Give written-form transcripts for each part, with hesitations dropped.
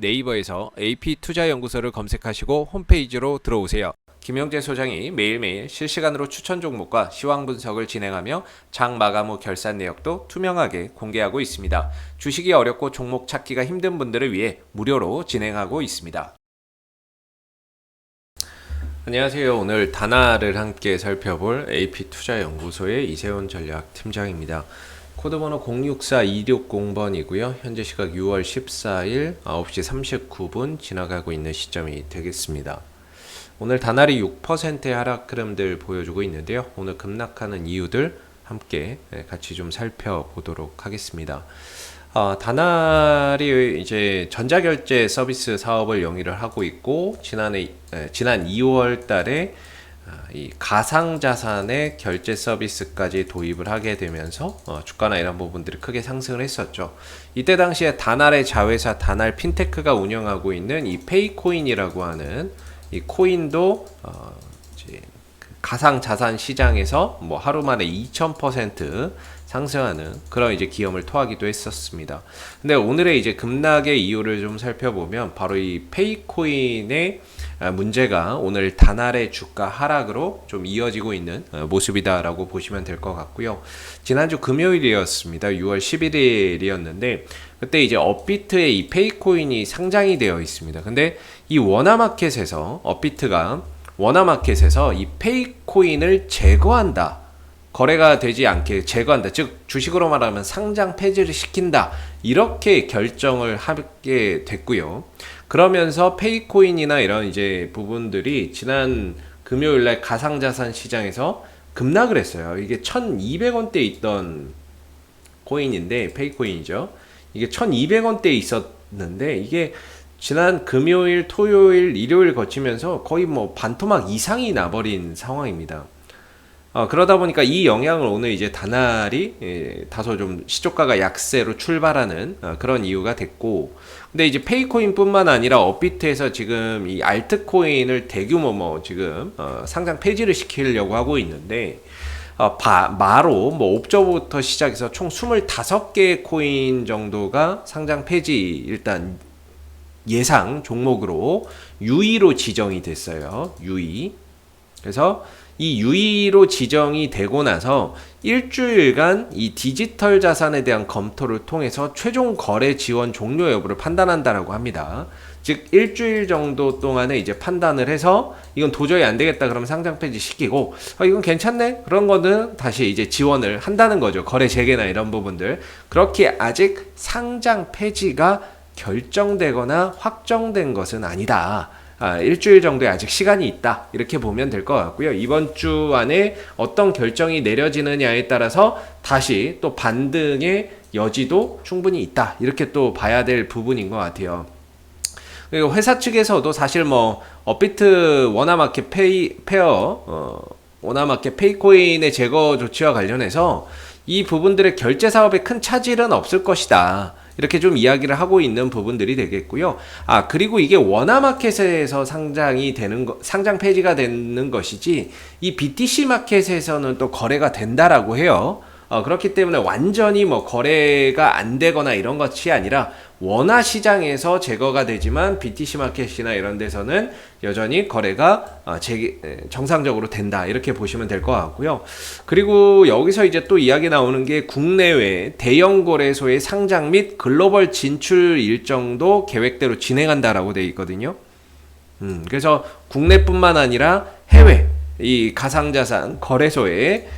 네이버에서 AP투자연구소를 검색하시고 홈페이지로 들어오세요. 김영재 소장이 매일매일 실시간으로 추천 종목과 시황 분석을 진행하며 장 마감 후 결산 내역도 투명하게 공개하고 있습니다. 주식이 어렵고 종목 찾기가 힘든 분들을 위해 무료로 진행하고 있습니다. 안녕하세요. 오늘 다나를 함께 살펴볼 AP투자연구소의 이세훈 전략팀장입니다. 코드번호 064260번이고요. 현재 시각 6월 14일 9시 39분 지나가고 있는 시점이 되겠습니다. 오늘 다날이 6%의 하락 흐름들 보여주고 있는데요. 오늘 급락하는 이유들 함께 같이 좀 살펴보도록 하겠습니다. 다날이 이제 전자결제 서비스 사업을 영위를 하고 있고 지난 2월 달에 이 가상자산의 결제 서비스까지 도입을 하게 되면서 주가나 이런 부분들이 크게 상승을 했었죠. 이때 당시에 다날의 자회사 다날 핀테크가 운영하고 있는 이 페이코인이라고 하는 이 코인도 이제 가상자산 시장에서 뭐 하루 만에 2000% 상승하는 그런 이제 기염을 토하기도 했었습니다. 근데 오늘의 이제 급락의 이유를 좀 살펴보면 바로 이 페이코인의 문제가 오늘 다날의 주가 하락으로 좀 이어지고 있는 모습이다라고 보시면 될 것 같고요. 지난주 금요일이었습니다. 6월 11일이었는데 그때 이제 업비트에 이 페이코인이 상장이 되어 있습니다. 근데 이 워나마켓에서 업비트가 워나마켓에서 이 페이코인을 제거한다. 거래가 되지 않게 제거한다. 즉 주식으로 말하면 상장 폐지를 시킨다. 이렇게 결정을 하게 됐고요. 그러면서 페이코인이나 이런 이제 부분들이 지난 금요일날 가상자산 시장에서 급락을 했어요. 이게 1200원대에 있던 코인인데 페이코인이죠. 이게 1200원대에 있었는데 이게 지난 금요일, 토요일, 일요일 거치면서 거의 뭐 반토막 이상이 나버린 상황입니다. 그러다 보니까 이 영향을 오늘 이제 다날이 다소 좀 시초가가 약세로 출발하는 그런 이유가 됐고, 근데 이제 페이코인 뿐만 아니라 업비트에서 지금 이 알트코인을 대규모 지금 상장 폐지를 시키려고 하고 있는데, 마로 뭐 옵저부터 시작해서 총 25개의 코인 정도가 상장 폐지 일단 예상 종목으로 유의로 지정이 됐어요. 유의. 그래서 이 유의로 지정이 되고 나서 일주일간 이 디지털 자산에 대한 검토를 통해서 최종 거래 지원 종료 여부를 판단한다라고 합니다. 즉 일주일 정도 동안에 이제 판단을 해서 이건 도저히 안 되겠다 그러면 상장 폐지 시키고 이건 괜찮네 그런 거는 다시 이제 지원을 한다는 거죠. 거래 재개나 이런 부분들. 그렇게 아직 상장 폐지가 결정되거나 확정된 것은 아니다. 일주일 정도의 아직 시간이 있다 이렇게 보면 될 것 같고요. 이번 주 안에 어떤 결정이 내려지느냐에 따라서 다시 또 반등의 여지도 충분히 있다 이렇게 또 봐야 될 부분인 것 같아요. 그리고 회사 측에서도 사실 뭐 업비트 워나마켓 워나마켓 페이코인의 제거 조치와 관련해서 이 부분들의 결제 사업에 큰 차질은 없을 것이다. 이렇게 좀 이야기를 하고 있는 부분들이 되겠고요. 그리고 이게 워나마켓에서 상장이 되는 상장 폐지가 되는 것이지 이 BTC 마켓에서는 또 거래가 된다라고 해요. 그렇기 때문에 완전히 뭐 거래가 안 되거나 이런 것이 아니라 원화 시장에서 제거가 되지만 BTC 마켓이나 이런 데서는 여전히 거래가 정상적으로 된다 이렇게 보시면 될 것 같고요. 그리고 여기서 이제 또 이야기 나오는 게 국내외 대형 거래소의 상장 및 글로벌 진출 일정도 계획대로 진행한다라고 되어 있거든요. 그래서 국내뿐만 아니라 해외 이 가상자산 거래소에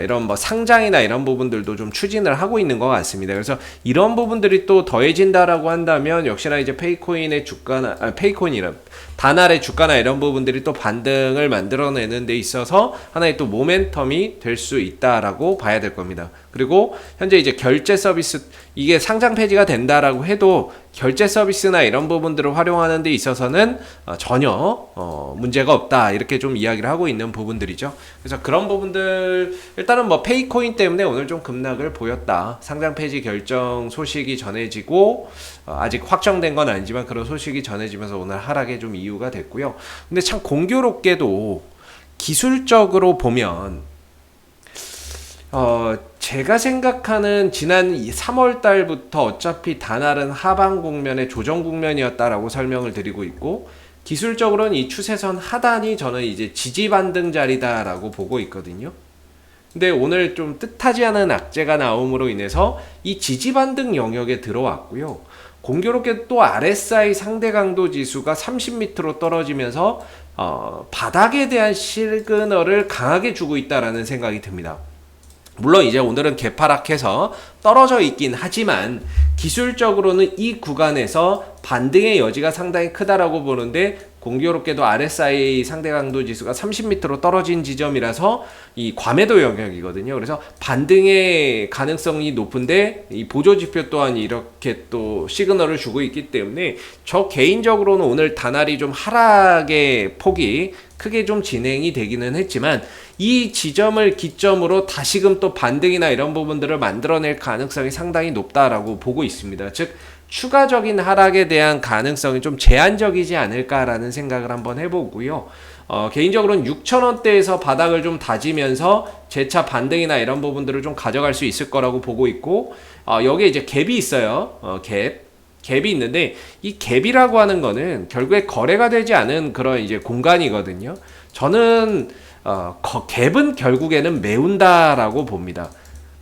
이런 뭐 상장이나 이런 부분들도 좀 추진을 하고 있는 것 같습니다. 그래서 이런 부분들이 또 더해진다라고 한다면 역시나 이제 페이코인의 주가나 페이코인이란 다날의 주가나 이런 부분들이 또 반등을 만들어내는 데 있어서 하나의 또 모멘텀이 될 수 있다라고 봐야 될 겁니다. 그리고 현재 이제 결제 서비스 이게 상장 폐지가 된다라고 해도 결제 서비스나 이런 부분들을 활용하는 데 있어서는 전혀 문제가 없다 이렇게 좀 이야기를 하고 있는 부분들이죠. 그래서 그런 부분들 일단은 뭐 페이코인 때문에 오늘 좀 급락을 보였다. 상장 폐지 결정 소식이 전해지고 아직 확정된 건 아니지만 그런 소식이 전해지면서 오늘 하락에 좀 이유가 됐고요. 근데 참 공교롭게도 기술적으로 보면 제가 생각하는 지난 3월 달부터 어차피 단알은 하방 국면의 조정 국면이었다라고 설명을 드리고 있고, 기술적으로는 이 추세선 하단이 저는 이제 지지 반등 자리다라고 보고 있거든요. 근데 오늘 좀 뜻하지 않은 악재가 나옴으로 인해서 이 지지 반등 영역에 들어왔고요. 공교롭게 또 RSI 상대 강도 지수가 30m로 떨어지면서 바닥에 대한 시그널을 강하게 주고 있다라는 생각이 듭니다. 물론 이제 오늘은 개파락해서 떨어져 있긴 하지만 기술적으로는 이 구간에서 반등의 여지가 상당히 크다라고 보는데, 공교롭게도 RSI 상대 강도 지수가 30m로 떨어진 지점이라서 이 과매도 영역이거든요. 그래서 반등의 가능성이 높은데 이 보조 지표 또한 이렇게 또 시그널을 주고 있기 때문에 저 개인적으로는 오늘 단알이 좀 하락의 폭이 크게 좀 진행이 되기는 했지만, 이 지점을 기점으로 다시금 또 반등이나 이런 부분들을 만들어낼 가능성이 상당히 높다라고 보고 있습니다. 즉 추가적인 하락에 대한 가능성이 좀 제한적이지 않을까라는 생각을 한번 해보고요. 개인적으로는 6,000원대에서 바닥을 좀 다지면서 재차 반등이나 이런 부분들을 좀 가져갈 수 있을 거라고 보고 있고, 여기에 이제 갭이 있어요. 갭이 있는데 이 갭이라고 하는 거는 결국에 거래가 되지 않은 그런 이제 공간이거든요. 저는 갭은 결국에는 메운다라고 봅니다.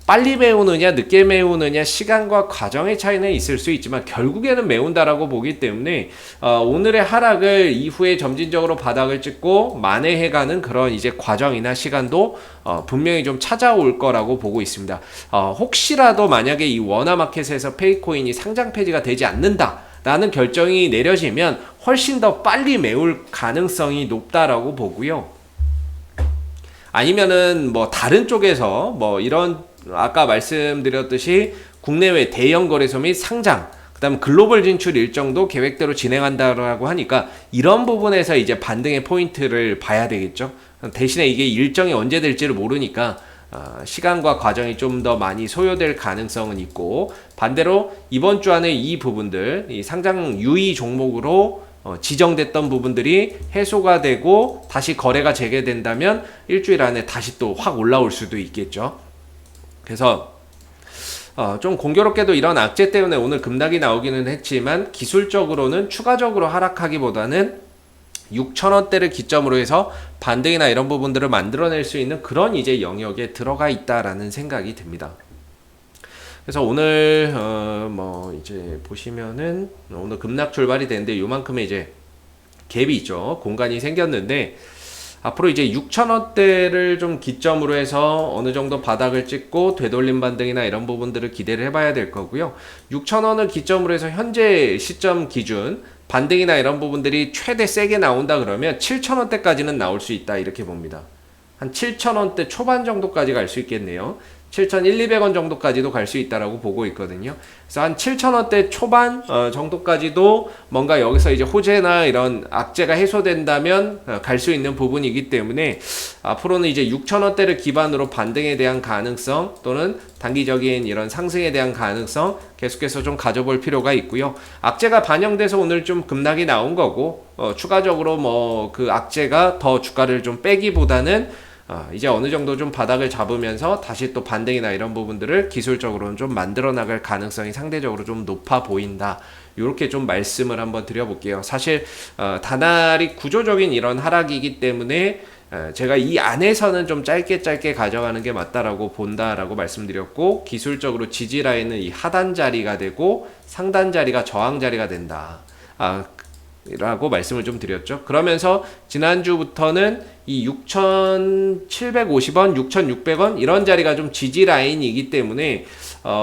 빨리 메우느냐 늦게 메우느냐 시간과 과정의 차이는 있을 수 있지만 결국에는 메운다라고 보기 때문에 오늘의 하락을 이후에 점진적으로 바닥을 찍고 만회해가는 그런 이제 과정이나 시간도 분명히 좀 찾아올 거라고 보고 있습니다. 혹시라도 만약에 이 원화마켓에서 페이코인이 상장 폐지가 되지 않는다 라는 결정이 내려지면 훨씬 더 빨리 메울 가능성이 높다라고 보고요. 아니면은 뭐 다른 쪽에서 뭐 이런 아까 말씀드렸듯이 국내외 대형 거래소 및 상장, 그다음 글로벌 진출 일정도 계획대로 진행한다라고 하니까 이런 부분에서 이제 반등의 포인트를 봐야 되겠죠. 대신에 이게 일정이 언제 될지를 모르니까 시간과 과정이 좀 더 많이 소요될 가능성은 있고, 반대로 이번 주 안에 이 부분들, 이 상장 유의 종목으로 지정됐던 부분들이 해소가 되고 다시 거래가 재개된다면 일주일 안에 다시 또 확 올라올 수도 있겠죠. 그래서 좀 공교롭게도 이런 악재 때문에 오늘 급락이 나오기는 했지만 기술적으로는 추가적으로 하락하기보다는 6,000원대를 기점으로 해서 반등이나 이런 부분들을 만들어낼 수 있는 그런 이제 영역에 들어가 있다라는 생각이 듭니다. 그래서 오늘 뭐 이제 보시면은 오늘 급락 출발이 되는데 요만큼의 이제 갭이 있죠. 공간이 생겼는데 앞으로 이제 6,000원대를 좀 기점으로 해서 어느 정도 바닥을 찍고 되돌림 반등이나 이런 부분들을 기대를 해봐야 될 거고요. 6,000원을 기점으로 해서 현재 시점 기준 반등이나 이런 부분들이 최대 세게 나온다 그러면 7,000원대까지는 나올 수 있다 이렇게 봅니다. 한 7,000원대 초반 정도까지 갈 수 있겠네요. 7,100~200원 정도까지도 갈 수 있다라고 보고 있거든요. 그래서 한 7,000원대 초반 정도까지도 뭔가 여기서 이제 호재나 이런 악재가 해소된다면 갈 수 있는 부분이기 때문에 앞으로는 이제 6,000원대를 기반으로 반등에 대한 가능성 또는 단기적인 이런 상승에 대한 가능성 계속해서 좀 가져볼 필요가 있고요. 악재가 반영돼서 오늘 좀 급락이 나온 거고, 추가적으로 뭐 그 악재가 더 주가를 좀 빼기보다는 이제 어느 정도 좀 바닥을 잡으면서 다시 또 반등이나 이런 부분들을 기술적으로는 좀 만들어 나갈 가능성이 상대적으로 좀 높아 보인다. 이렇게 좀 말씀을 한번 드려볼게요. 사실 단알이 구조적인 이런 하락이기 때문에 제가 이 안에서는 좀 짧게 가져가는 게 맞다라고 본다라고 말씀드렸고, 기술적으로 지지 라인은 이 하단 자리가 되고 상단 자리가 저항 자리가 된다. 라고 말씀을 좀 드렸죠. 그러면서 지난주부터는 이 6,750원, 6,600원 이런 자리가 좀 지지 라인이기 때문에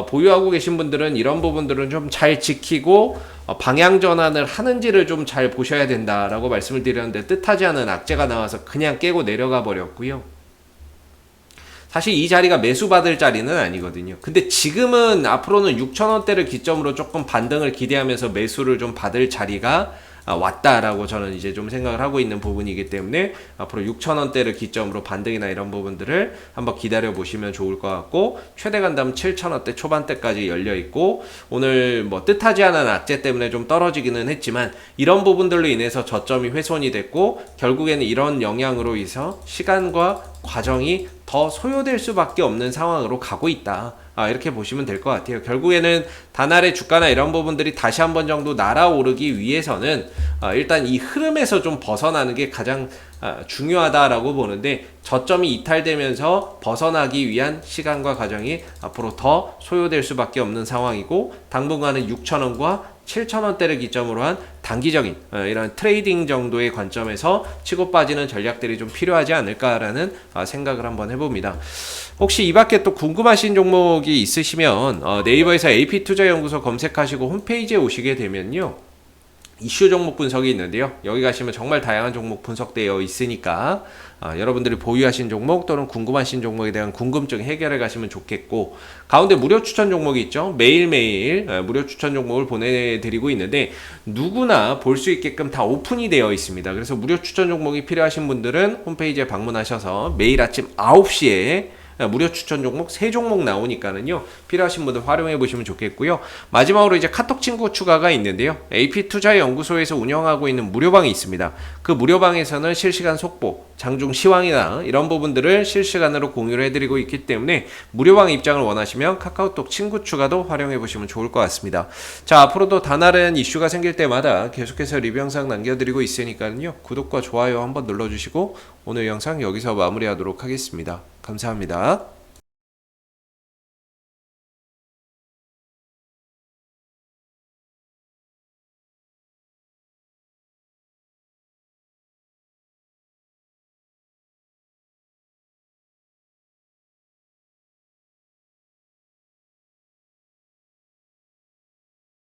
보유하고 계신 분들은 이런 부분들은 좀 잘 지키고 방향 전환을 하는지를 좀 잘 보셔야 된다라고 말씀을 드렸는데, 뜻하지 않은 악재가 나와서 그냥 깨고 내려가 버렸고요. 사실 이 자리가 매수 받을 자리는 아니거든요. 근데 지금은 앞으로는 6,000원대를 기점으로 조금 반등을 기대하면서 매수를 좀 받을 자리가 왔다라고 저는 이제 좀 생각을 하고 있는 부분이기 때문에 앞으로 6,000원대를 기점으로 반등이나 이런 부분들을 한번 기다려 보시면 좋을 것 같고, 최대 간다면 7,000원대 초반대까지 열려 있고, 오늘 뭐 뜻하지 않은 악재 때문에 좀 떨어지기는 했지만 이런 부분들로 인해서 저점이 훼손이 됐고 결국에는 이런 영향으로 인해서 시간과 과정이 더 소요될 수밖에 없는 상황으로 가고 있다. 이렇게 보시면 될 것 같아요. 결국에는 다날의 주가나 이런 부분들이 다시 한번 정도 날아오르기 위해서는 일단 이 흐름에서 좀 벗어나는 게 가장 중요하다라고 보는데, 저점이 이탈되면서 벗어나기 위한 시간과 과정이 앞으로 더 소요될 수밖에 없는 상황이고, 당분간은 6,000원과 7,000원대를 기점으로 한 단기적인 이런 트레이딩 정도의 관점에서 치고 빠지는 전략들이 좀 필요하지 않을까라는 생각을 한번 해봅니다. 혹시 이 밖에 또 궁금하신 종목이 있으시면 네이버에서 AP투자연구소 검색하시고 홈페이지에 오시게 되면요, 이슈 종목 분석이 있는데요. 여기 가시면 정말 다양한 종목 분석되어 있으니까 여러분들이 보유하신 종목 또는 궁금하신 종목에 대한 궁금증 해결해 가시면 좋겠고, 가운데 무료 추천 종목이 있죠. 매일매일 무료 추천 종목을 보내드리고 있는데 누구나 볼 수 있게끔 다 오픈이 되어 있습니다. 그래서 무료 추천 종목이 필요하신 분들은 홈페이지에 방문하셔서 매일 아침 9시에 무료 추천 종목 3종목 나오니까는요, 필요하신 분들 활용해 보시면 좋겠고요. 마지막으로 이제 카톡 친구 추가가 있는데요, AP투자연구소에서 운영하고 있는 무료방이 있습니다. 그 무료방에서는 실시간 속보, 장중 시황이나 이런 부분들을 실시간으로 공유를 해드리고 있기 때문에 무료방 입장을 원하시면 카카오톡 친구 추가도 활용해 보시면 좋을 것 같습니다. 자, 앞으로도 다른 이슈가 생길 때마다 계속해서 리뷰 영상 남겨드리고 있으니까요, 구독과 좋아요 한번 눌러주시고 오늘 영상 여기서 마무리하도록 하겠습니다. 감사합니다.